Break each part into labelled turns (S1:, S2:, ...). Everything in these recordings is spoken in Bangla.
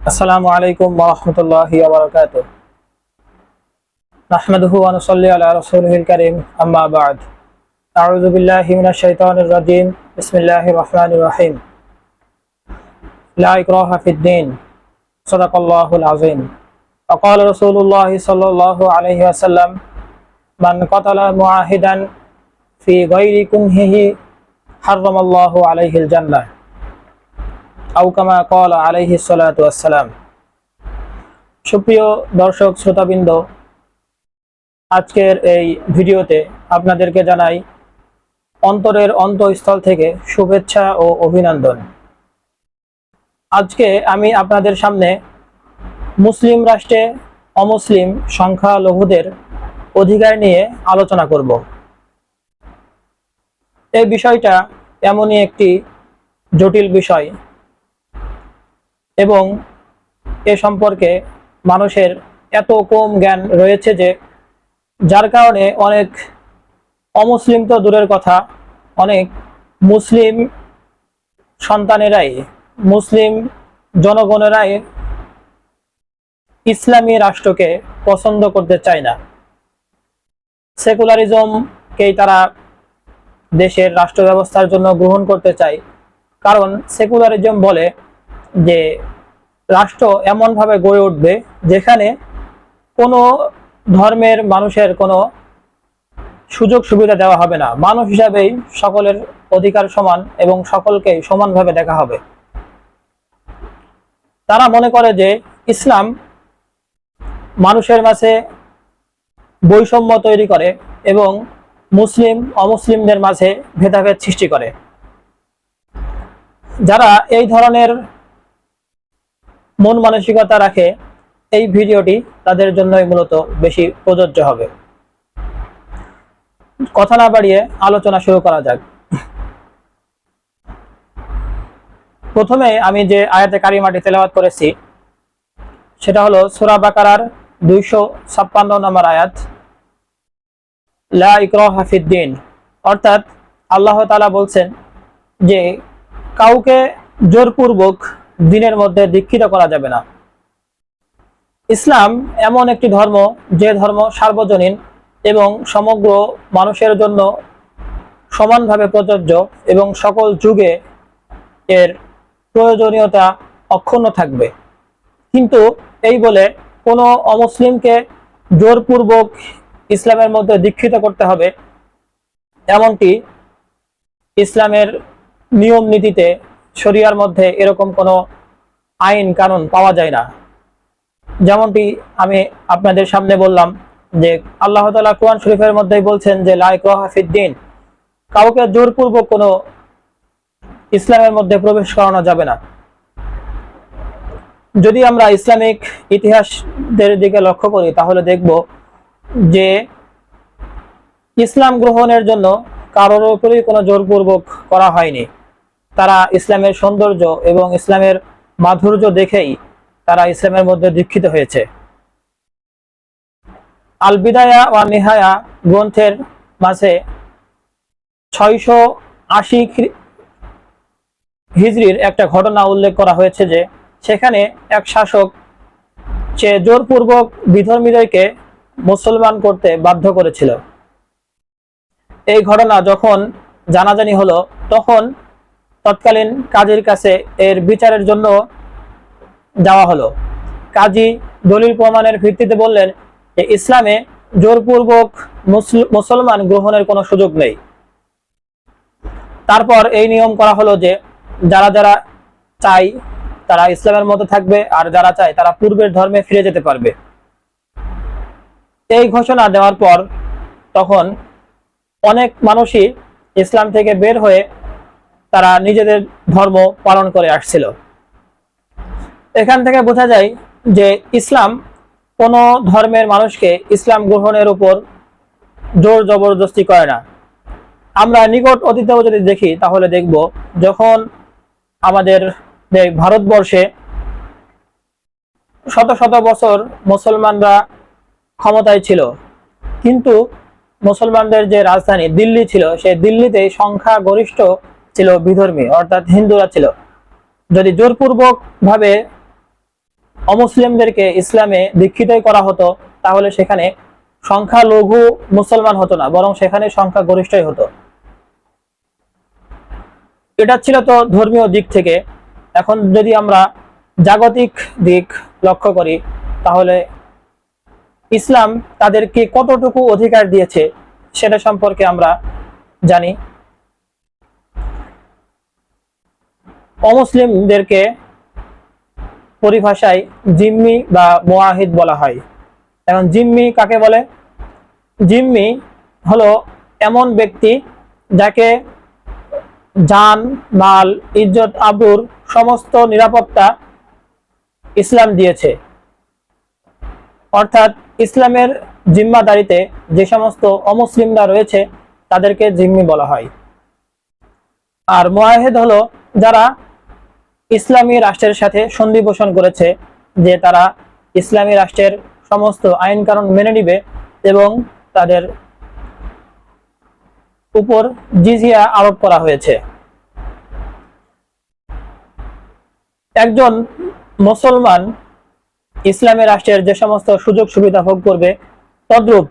S1: আসসালামু আলাইকুম ওয়া রাহমাতুল্লাহি ওয়া বারাকাতুহু। নাহমাদুহু ওয়া নুসাল্লি আলা রাসূলিহিল কারীম, আম্মা বা'দ। আউযু বিল্লাহি মিনাশ শাইতানির রাজীম। বিসমিল্লাহির রাহমানির রাহিম। লা ইকরাহা ফিদ-দীন। সাদাকাল্লাহুল আযীম। ওয়া ক্বালা রাসূলুল্লাহি সাল্লাল্লাহু আলাইহি ওয়াসাল্লাম, মান কাতালা মুআহিদান ফি গায়রি কুনহিহি হারামাল্লাহু আলাইহিল জান্নাহ। আও কামা ক্বালা আলাইহিস সালাতু ওয়াস সালাম। সুপ্রিয় দর্শক শ্রোতাবৃন্দ, আজকের এই ভিডিওতে আপনাদেরকে জানাই অন্তরের অন্তঃস্থল থেকে শুভেচ্ছা ও অভিনন্দন। আজকে আমি আপনাদের সামনে মুসলিম রাষ্ট্রে অমুসলিম সংখ্যালঘুদের অধিকার নিয়ে আলোচনা করব। এই বিষয়টা এমনই একটি জটিল বিষয় এবং এ সম্পর্কে মানুষের এত কম জ্ঞান রয়েছে যে যার কারণে অনেক অমুসলিম তো দূরের কথা, অনেক মুসলিম সন্তানেরাই, মুসলিম জনগণেরাই ইসলামী রাষ্ট্রকে পছন্দ করতে চায় না। সেকুলারিজমকেই তারা দেশের রাষ্ট্র ব্যবস্থার জন্য গ্রহণ করতে চায়, কারণ সেকুলারিজম বলে যে রাষ্ট্র এমনভাবে গড়ে উঠবে যেখানে কোনো ধর্মের মানুষের কোনো সুযোগ সুবিধা দেওয়া হবে না, মানুষ হিসাবেই সকলের অধিকার সমান এবং সকলকেই সমানভাবে দেখা হবে। তারা মনে করে যে ইসলাম মানুষের মাঝে বৈষম্য তৈরি করে এবং মুসলিম অমুসলিমদের মাঝে ভেদাভেদ সৃষ্টি করে। যারা এই ধরনের মন মানসিকতা রাখে, এই ভিডিওটি তাদের জন্যই মূলত বেশি প্রযোজ্য হবে। কথা না বাড়িয়ে আলোচনা শুরু করা যাক। প্রথমে আমি যে আয়াতে কারিমাটি তেলাওয়াত করেছি সেটা হলো সূরা বাকারার 256 নম্বর আয়াত, লা ইকরাহা ফিদ-দীন। অর্থাৎ আল্লাহ তাআলা বলছেন যে কাউকে জোরপূর্বক দ্বীনের মধ্যে দীক্ষিত করা যাবে না। ইসলাম এমন একটি ধর্ম যে ধর্ম সার্বজনীন এবং সমগ্র মানুষের জন্য সমানভাবে প্রযোজ্য এবং সকল যুগে এর প্রয়োজনীয়তা অক্ষুণ্ণ থাকবে। কিন্তু এই বলে কোনো অমুসলিমকে জোরপূর্বক ইসলামের মধ্যে দীক্ষিত করতে হবে এমনটি ইসলামের নিয়ম নীতিতে, শরিয়ার মধ্যে এরকম কোনো আইন কানুন পাওয়া যায় না। যেমনটি আমি আপনাদের সামনে বললাম যে আল্লাহ তাআলা কোরআন শরীফের মধ্যেই বলছেন যে লা ইকরাহা ফিদ-দীন, কাউকে জোরপূর্বক কোনো ইসলামের মধ্যে প্রবেশ করানো যাবে না। যদি আমরা ইসলামিক ইতিহাসের দিকে লক্ষ্য করি তাহলে দেখব যে ইসলাম গ্রহণের জন্য কারোর উপরেই কোনো জোরপূর্বক করা হয়নি। তারা ইসলামের সৌন্দর্য এবং ইসলামের মাধুর্য দেখেই তারা ইসলামের মধ্যে দীক্ষিত হয়েছে। আল বিদায়া ওয়া নিহায়া গ্রন্থের মাঝে 680 হিজরির একটা ঘটনা উল্লেখ করা হয়েছে যে সেখানে এক শাসক সে জোরপূর্বক বিধর্মীদেরকে মুসলমান করতে বাধ্য করেছিল। এই ঘটনা যখন জানাজানি হলো তখন তৎকালীন কাজীর কাছে এর বিচারের জন্য যাওয়া হলো। কাজী দলিল প্রমাণের ভিত্তিতে বললেন যে ইসলামে জোরপূর্বক মুসলমান গ্রহণের কোনো সুযোগ নেই। তারপর এই নিয়ম করা হলো যে যারা যারা চায় তারা ইসলামের মধ্যে থাকবে, আর যারা চায় তারা পূর্বের ধর্মে ফিরে যেতে পারবে। এই ঘোষণা দেওয়ার পর তখন অনেক মানুষই ইসলাম থেকে বের হয়ে তারা নিজেদের ধর্ম পালন করে আসছিল। এখান থেকে বোঝা যায় যে ইসলাম কোনো ধর্মের মানুষকে ইসলাম গ্রহণের উপর জোর জবরদস্তি করে না। আমরা নিকট অতীতেও যদি দেখি তাহলে দেখব যখন আমাদের ভারতবর্ষে শত শত বছর মুসলমানরা ক্ষমতায় ছিল, কিন্তু মুসলমানদের যে রাজধানী দিল্লি ছিল সেই দিল্লিতে সংখ্যা গরিষ্ঠ ছিল বিধর্মী, অর্থাৎ হিন্দুরা ছিল। যদি জোরপূর্বক ভাবে অমুসলিমদেরকে ইসলামে দীক্ষিতই করা হতো, তাহলে সেখানে সংখ্যালঘু মুসলমান হতো না, বরং সেখানে সংখ্যা গরিষ্ঠই হতো। এটা ছিল তো ধর্মীয় দিক থেকে। এখন যদি আমরা জাগতিক দিক লক্ষ্য করি, তাহলে ইসলাম তাদেরকে কতটুকু অধিকার দিয়েছে সেটা সম্পর্কে আমরা জানি। অমুসলিমদেরকে পরিভাষায় জিম্মি বা মুআহিদ বলা হয়। এখন জিম্মি কাকে বলে? জিম্মি হলো এমন ব্যক্তি যাকে জান, মাল, ইজ্জত, আবরুর সমস্ত নিরাপত্তা ইসলাম দিয়েছে। অর্থাৎ ইসলামের জিম্মাদারিতে যে সমস্ত অমুসলিমরা রয়েছে তাদেরকে জিম্মি বলা হয়। আর মুআহিদ হলো যারা ইসলামী রাষ্ট্রের সাথে সন্ধি পোষণ করেছে, যে তারা ইসলামী রাষ্ট্রের সমস্ত আইন কানুন মেনে নিবে এবং তাদের উপর জিজিয়া আরোপ করা হয়েছে। একজন মুসলমান ইসলামী রাষ্ট্রের যে সমস্ত সুযোগ সুবিধা ভোগ করবে, তদ্রূপ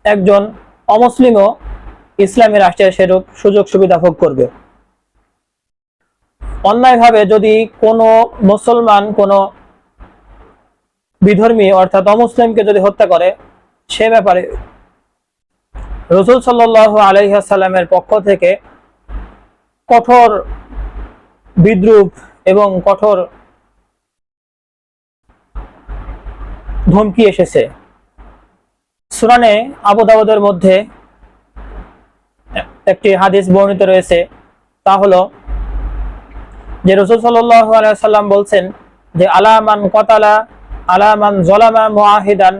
S1: একজন অমুসলিমও ইসলামী রাষ্ট্রের সেরূপ সুযোগ সুবিধা ভোগ করবে। অন্যায়ভাবে যদি কোনো মুসলমান কোনো বিধর্মী অর্থাৎ অমুসলিমকে যদি হত্যা করে, সে ব্যাপারে রাসূল সাল্লাল্লাহু আলাইহি ওয়াসাল্লামের পক্ষ থেকে কঠোর বিদ্রূপ এবং কঠোর ধমকি এসেছে। সুনানে আবু দাউদের মধ্যে একটি হাদিস বর্ণিত রয়েছে, তা হলো যে রাসূল সাল্লাল্লাহু আলাইহি ওয়াসাল্লাম বলছেন যে আলামান কতালা আলামান যালামা মুআহিদান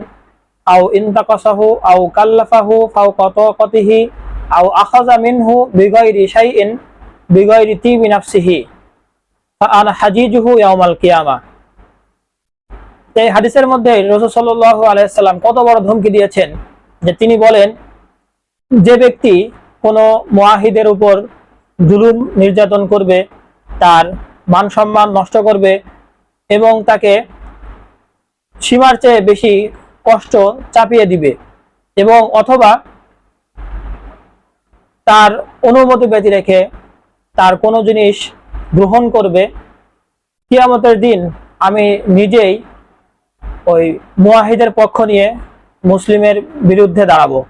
S1: আও ইনতাকাসাহু আও কাল্লাফাহু ফাওকা তাকাতিহি আও আখাযা মিনহু বিগাইরি শাইইন বিগাইরি তিবি নাফসিহি ফাআনা হাজিজুহু ইয়াউমাল কিয়ামা। এই হাদিসের মধ্যে রাসূল সাল্লাল্লাহু আলাইহি ওয়াসাল্লাম কত বড় ধমকি দিয়েছেন, যে তিনি বলেন যে ব্যক্তি কোনো মুআহিদের উপর জুলুম নির্যাতন করবে, তার মান সম্মান নষ্ট করবে এবং তাকে সীমার চেয়ে বেশি কষ্ট চাপিয়ে দিবে এবং অথবা তার অনুমতি ব্যতি রেখে তার কোনো জিনিস গ্রহণ করবে, কিয়ামতের দিন আমি নিজেই ওই মুআহিদের পক্ষ নিয়ে মুসলিমের বিরুদ্ধে দাঁড়াবো।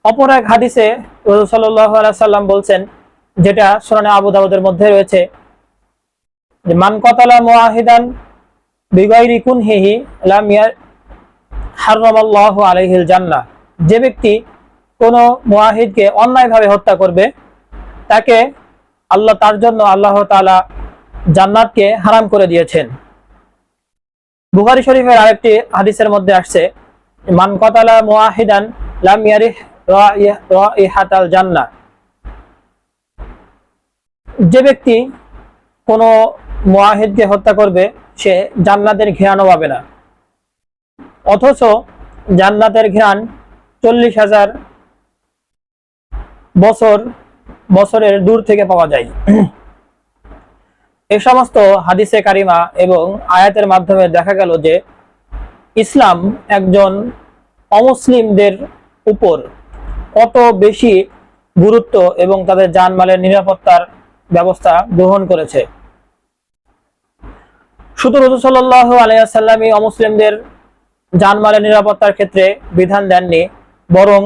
S1: অপর এক হাদিসে রাসূল সাল্লাল্লাহু আলাইহি ওয়াসাল্লাম বলছেন, যেটা সুনানে আবু দাউদের মধ্যে রয়েছে, যে মান কতালা মুআহিদান বিগাইরি কুনহিহি লাম হারামাল্লাহু আলাইহিল জান্নাহ। যে ব্যক্তি কোনো মুআহিদকে অন্যায়ভাবে হত্যা করবে, তাকে তার জন্য আল্লাহ তাআলা জান্নাতকে হারাম করে দিয়েছেন। বুখারী শরীফের আরেকটি হাদিসের মধ্যে আসছে, মান কতালা মুআহিদান লাম ইয়ারিহ রাইহাতাল জান্নাহ। যে ব্যক্তি কোনো মুআহিদকে হত্যা করবে, সে জান্নাতের ঘ্রাণও পাবে না, অথচ জান্নাতের ঘ্রাণ 40,000 বছরের দূর থেকে পাওয়া যায়। এই সমস্ত হাদিসে কারিমা এবং আয়াতের মাধ্যমে দেখা গেল যে ইসলাম একজন অমুসলিমদের উপর কত বেশি গুরুত্ব এবং তাদের জানমালের নিরাপত্তার ব্যবস্থা গ্রহণ করেছে। শুধু রাসূল সাল্লাল্লাহু আলাইহি ওয়াসাল্লামই অমুসলিমদের জানমালের নিরাপত্তার ক্ষেত্রে বিধান দেননি, বরং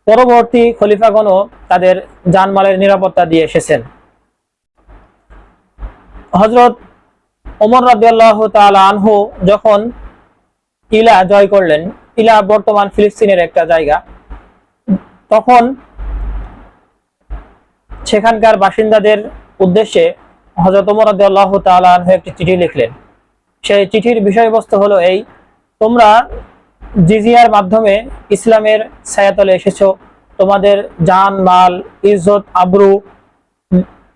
S1: পরবর্তী খলিফাগণও তাদের জানমালের নিরাপত্তা দিয়ে এসেছেন। হযরত ওমর রাদিয়াল্লাহু তাআলা আনহু যখন ইলা জয় করলেন, ইলা বর্তমান ফিলিস্তিনের একটা জায়গা, তখন সেখানকার বাসিন্দাদের উদ্দেশ্যে হযরত ওমর রাদিয়াল্লাহু তাআলা আনহু একটি চিঠি লিখলেন। সেই চিঠির বিষয়বস্তু হলো এই: তোমরা জিজিয়ার মাধ্যমে ইসলামের ছায়াতলে এসেছো, তোমাদের জান, মাল, ইজ্জত, আবরু,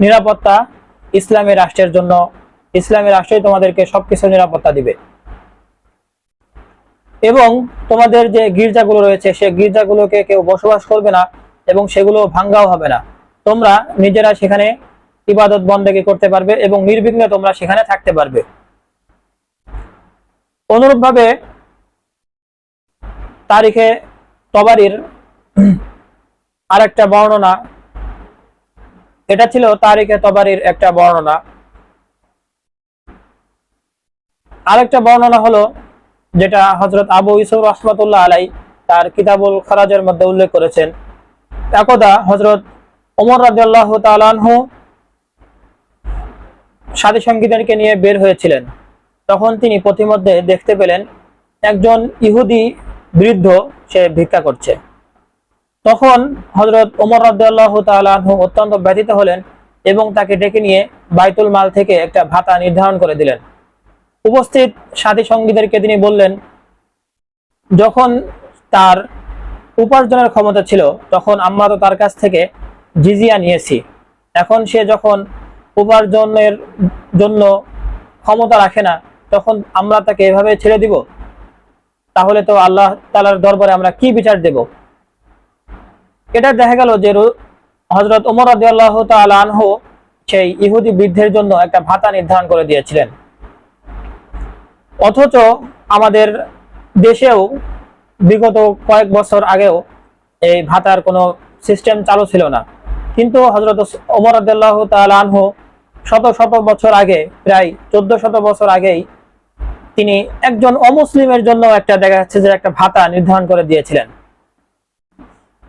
S1: নিরাপত্তা ইসলামী রাষ্ট্রের জন্য, ইসলামী রাষ্ট্রই তোমাদেরকে সবকিছু নিরাপত্তা দিবে এবং তোমাদের যে গির্জাগুলো রয়েছে সে গির্জাগুলোকে কেউ বসবাস করবে না এবং সেগুলো ভাঙ্গাও হবে না। তোমরা নিজেরা সেখানে ইবাদত বন্দেগী করতে পারবে এবং নির্বিঘ্নে তোমরা সেখানে থাকতে পারবে। অনুরূপভাবে তারিখে তবারির আরেকটা বর্ণনা, এটা ছিল তারিখে তবারির একটা বর্ণনা। আরেকটা বর্ণনা হলো যেটা হযরত আবু ইউসুফ রাহমাতুল্লাহ আলাইহি তার কিতাবুল খরাজের মধ্যে উল্লেখ করেছেন। একদা হযরত ওমর রাদিয়াল্লাহু তাআলা আনহু সাথী সঙ্গীদেরকে নিয়ে বের হয়েছিলেন। তখন তিনি পথিমধ্যে দেখতে পেলেন একজন ইহুদি বৃদ্ধ সে ভিক্ষা করছে। তখন হযরত ওমর রাদিয়াল্লাহু তাআলা আনহু অত্যন্ত ব্যথিত হলেন এবং তাকে ডেকে নিয়ে বাইতুল মাল থেকে একটা ভাতা নির্ধারণ করে দিলেন। উপস্থিত সাথী সঙ্গীদেরকে তিনি বললেন, যখন তার উপার্জনের ক্ষমতা ছিল তখন আমরা তো তার কাছ থেকে জিজিয়া নিয়েছি, এখন সে যখন উপার্জনের জন্য ক্ষমতা রাখে না তখন আমরা তাকে এভাবে ছেড়ে দিব? তাহলে তো আল্লাহ তাআলার দরবারে আমরা কি বিচার দেব? এটা দেখা গেল যে হযরত ওমর রাদিয়াল্লাহু তাআলা আনহু সেই ইহুদি বৃদ্ধের জন্য একটা ভাতা নির্ধারণ করে দিয়েছিলেন। অথচ আমাদের দেশেও বিগত কয়েক বছর আগেও এই ভাতার কোনো সিস্টেম চালু ছিল না, কিন্তু হযরত ওমর রাদিয়াল্লাহু তাআলা আনহু শত শত বছর আগে, প্রায় 1400 বছর আগেই তিনি একজন অমুসলিমের জন্য একটা দেখা যাচ্ছে যে একটা ভাতা নির্ধারণ করে দিয়েছিলেন।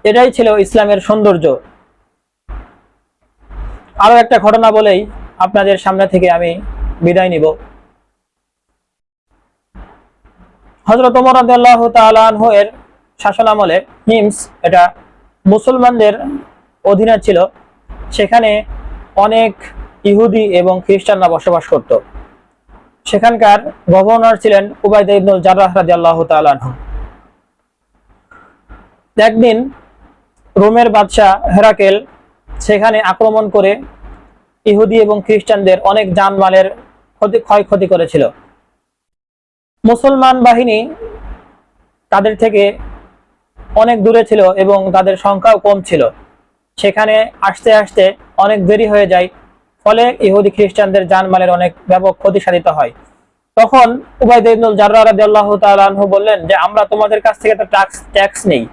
S1: এটাই ছিল ইসলামের সৌন্দর্য। আরো একটা ঘটনা বলেই আপনাদের সামনে থেকে আমি বিদায় নিব। হযরত ওমর রাদিয়াল্লাহু তাআলা আনহু এর শাসনামলে হিমস, এটা মুসলমানদের অধীনে ছিল, সেখানে অনেক ইহুদি এবং খ্রিস্টানরা বসবাস করত। সেখানকার গভর্নর ছিলেন উবাইদা ইবনুল জাররাহ রাদিয়াল্লাহু তাআলা আনহু। একদিন রোমের বাদশাহ হেরাকেল সেখানে আক্রমণ করে ইহুদি এবং খ্রিস্টানদের অনেক জানমালের ক্ষয়ক্ষতি করেছিল। মুসলমান বাহিনী তাদের থেকে অনেক দূরে ছিল এবং তাদের সংখ্যাও কম ছিল। সেখানে আসতে আসতে অনেক দেরি হয়ে যায়, ফলে ইহুদি খ্রিস্টানদের জানমালের অনেক ব্যাপক ক্ষতি সাধিত হয়। তখন উবাইদা ইবনুল জাররাহ রাদিয়াল্লাহু তাআলা আনহু বললেন যে আমরা তোমাদের কাছ থেকে তো ট্যাক্স নেই,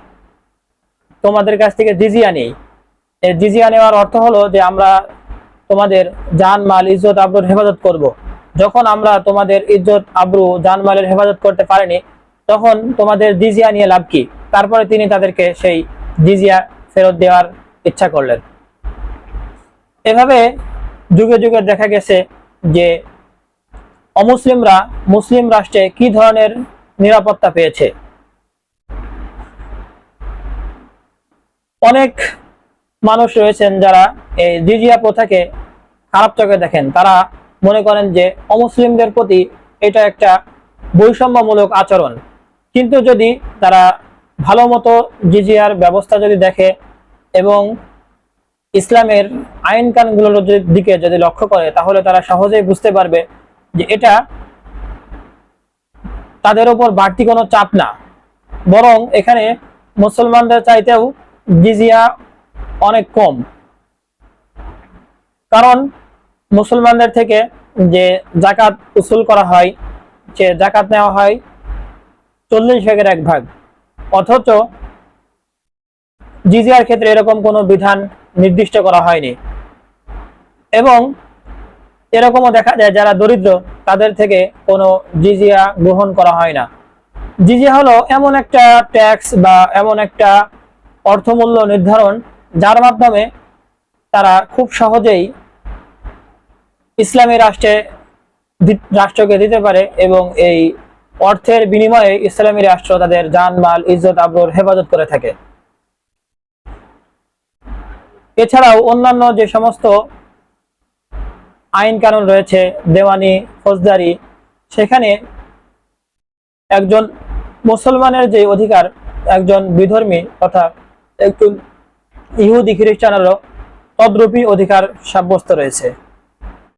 S1: তোমাদের কাছ থেকে জিজিয়া নেই। এই জিজিয়া নেওয়ার অর্থ হলো যে আমরা তোমাদের জানমাল, ইজ্জত, আবরুর হেফাজত করব। যখন আমরা তোমাদের ইজ্জত, আবরু, জানমালের হেফাজত করতে পারিনি তখন তোমাদের জিজিয়া নিয়ে লাভ কি? তারপরে তিনি তাদেরকে সেই জিজিয়া ফেরত দেওয়ার ইচ্ছা করলেন। এভাবে যুগে যুগে দেখা গেছে যে অমুসলিমরা মুসলিম রাষ্ট্রে কি ধরনের নিরাপত্তা পেয়েছে। অনেক মানুষ রয়েছেন যারা এই জিজিয়া প্রথাকে খারাপ চোখে দেখেন। তারা মনে করেন যে অমুসলিমদের প্রতি এটা একটা বৈষম্যমূলক আচরণ। কিন্তু যদি তারা ভালো মতো জিজিয়ার ব্যবস্থা যদি দেখে এবং ইসলামের আইন কানুনগুলোর দিকে যদি লক্ষ্য করে তাহলে তারা সহজেই বুঝতে পারবে যে এটা তাদের উপর বাড়তি কোনো চাপ না, বরং এখানে মুসলমানদের চাইতেও জিজিয়া অনেক কম। কারণ মুসলমানদের থেকে যে জাকাত উসুল করা হয়, সে জাকাত নেওয়া হয় 40%, অথচ জিজিয়ার ক্ষেত্রে এরকম কোনো বিধান নির্দিষ্ট করা হয়নি। এবং এরকমও দেখা যায় যারা দরিদ্র তাদের থেকে কোনো জিজিয়া গ্রহণ করা হয় না। জিজিয়া হলো এমন একটা ট্যাক্স বা এমন একটা অর্থমূল্য নির্ধারণ যার মাধ্যমে তারা খুব সহজেই ইসলামী রাষ্ট্রকে দিতে পারে এবং এই অর্থের বিনিময়ে ইসলামী রাষ্ট্র তাদের জানমাল, ইজ্জত, আবরুর হেফাজত করে থাকে। এছাড়াও অন্যান্য যে সমস্ত আইন কানুন রয়েছে, দেওয়ানি, ফৌজদারি, সেখানে একজন মুসলমানের যে অধিকার একজন বিধর্মী তথা একজন ইহুদি খ্রিস্টানেরও তদ্রূপী অধিকার সাব্যস্ত রয়েছে।